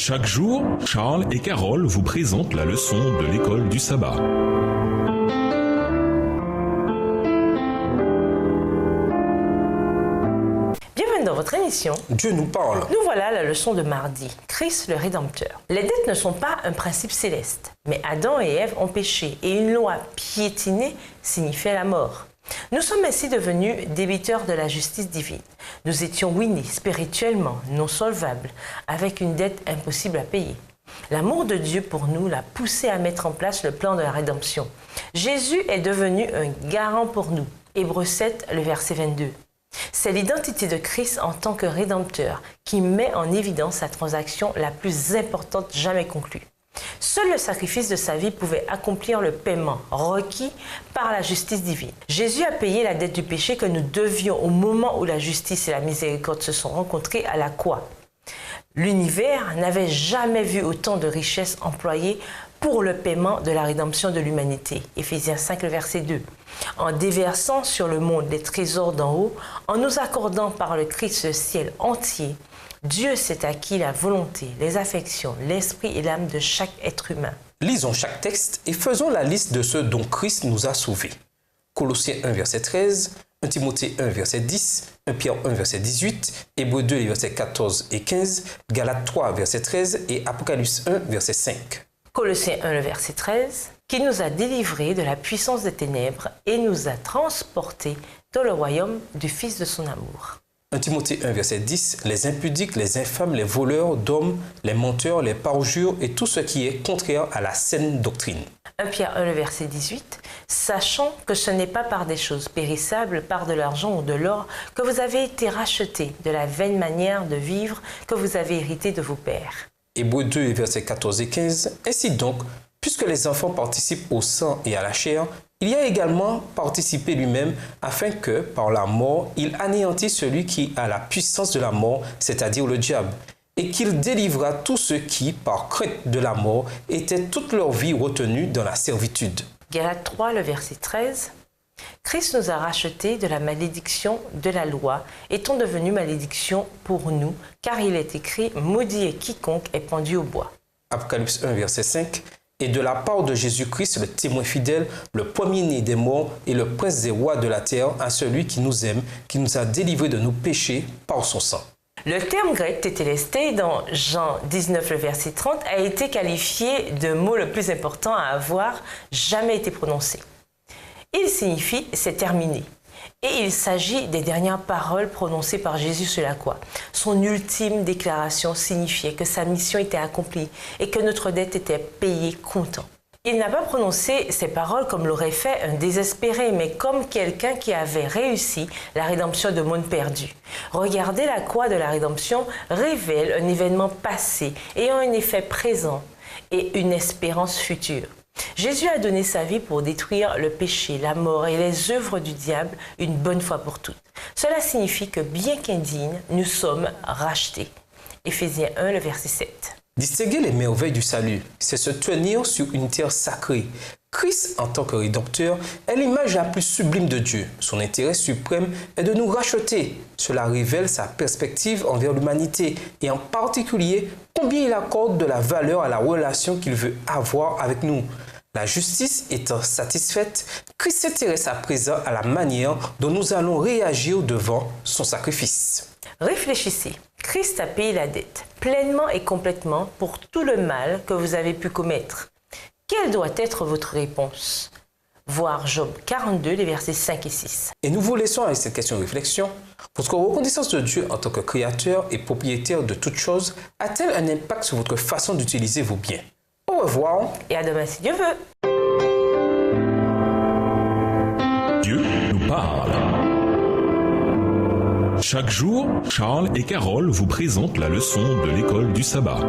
Chaque jour, Charles et Carole vous présentent la leçon de l'école du sabbat. Bienvenue dans votre émission. Dieu nous parle. Nous voilà à la leçon de mardi. Christ le Rédempteur. Les dettes ne sont pas un principe céleste, mais Adam et Ève ont péché et une loi piétinée signifiait la mort. Nous sommes ainsi devenus débiteurs de la justice divine. Nous étions ruinés spirituellement, non solvables, avec une dette impossible à payer. L'amour de Dieu pour nous l'a poussé à mettre en place le plan de la rédemption. Jésus est devenu un garant pour nous. Hébreux 7, le verset 22. C'est l'identité de Christ en tant que Rédempteur qui met en évidence la transaction la plus importante jamais conclue. Seul le sacrifice de sa vie pouvait accomplir le paiement requis par la justice divine. Jésus a payé la dette du péché que nous devions au moment où la justice et la miséricorde se sont rencontrées à la croix. L'univers n'avait jamais vu autant de richesses employées pour le paiement de la rédemption de l'humanité. Éphésiens 5, le verset 2. En déversant sur le monde les trésors d'en haut, en nous accordant par le Christ le ciel entier, Dieu s'est acquis la volonté, les affections, l'esprit et l'âme de chaque être humain. Lisons chaque texte et faisons la liste de ceux dont Christ nous a sauvés. Colossiens 1, verset 13, 1 Timothée 1, verset 10, 1 Pierre 1, verset 18, Hébreux 2, versets 14 et 15, Galates 3, verset 13 et Apocalypse 1, verset 5. Colossiens 1, le verset 13, qui nous a délivrés de la puissance des ténèbres et nous a transportés dans le royaume du Fils de son amour. 1 Timothée 1, verset 10, les impudiques, les infâmes, les voleurs d'hommes, les menteurs, les parjures et tout ce qui est contraire à la saine doctrine. 1 Pierre 1, le verset 18, sachant que ce n'est pas par des choses périssables, par de l'argent ou de l'or, que vous avez été rachetés de la vaine manière de vivre que vous avez hérité de vos pères. Hébreux 2, versets 14 et 15, ainsi donc, puisque les enfants participent au sang et à la chair, il y a également participé lui-même afin que, par la mort, il anéantisse celui qui a la puissance de la mort, c'est-à-dire le diable, et qu'il délivra tous ceux qui, par crainte de la mort, étaient toute leur vie retenus dans la servitude. Galates 3, le verset 13. Christ nous a rachetés de la malédiction de la loi, étant devenu malédiction pour nous, car il est écrit « Maudit est quiconque est pendu au bois ». Apocalypse 1, verset 5. Et de la part de Jésus-Christ, le témoin fidèle, le premier-né des morts et le prince des rois de la terre, à celui qui nous aime, qui nous a délivrés de nos péchés par son sang. Le terme grec tétélesté dans Jean 19, le verset 30, a été qualifié de mot le plus important à avoir jamais été prononcé. Il signifie « c'est terminé ». Et il s'agit des dernières paroles prononcées par Jésus sur la croix. Son ultime déclaration signifiait que sa mission était accomplie et que notre dette était payée comptant. Il n'a pas prononcé ces paroles comme l'aurait fait un désespéré, mais comme quelqu'un qui avait réussi la rédemption de monde perdu. Regarder la croix de la rédemption révèle un événement passé ayant un effet présent et une espérance future. Jésus a donné sa vie pour détruire le péché, la mort et les œuvres du diable une bonne fois pour toutes. Cela signifie que bien qu'indignes, nous sommes rachetés. Éphésiens 1, le verset 7. Distinguer les merveilles du salut, c'est se tenir sur une terre sacrée. Christ, en tant que Rédempteur, est l'image la plus sublime de Dieu. Son intérêt suprême est de nous racheter. Cela révèle sa perspective envers l'humanité et en particulier combien il accorde de la valeur à la relation qu'il veut avoir avec nous. La justice étant satisfaite, Christ s'intéresse à présent à la manière dont nous allons réagir devant son sacrifice. Réfléchissez. Christ a payé la dette, pleinement et complètement, pour tout le mal que vous avez pu commettre. Quelle doit être votre réponse? Voir Job 42, les versets 5 et 6. Et nous vous laissons avec cette question de réflexion. Votre reconnaissance de Dieu en tant que créateur et propriétaire de toutes choses a-t-elle un impact sur votre façon d'utiliser vos biens? Au revoir. Et à demain si Dieu veut. Dieu nous parle. Chaque jour, Charles et Carole vous présentent la leçon de l'école du sabbat.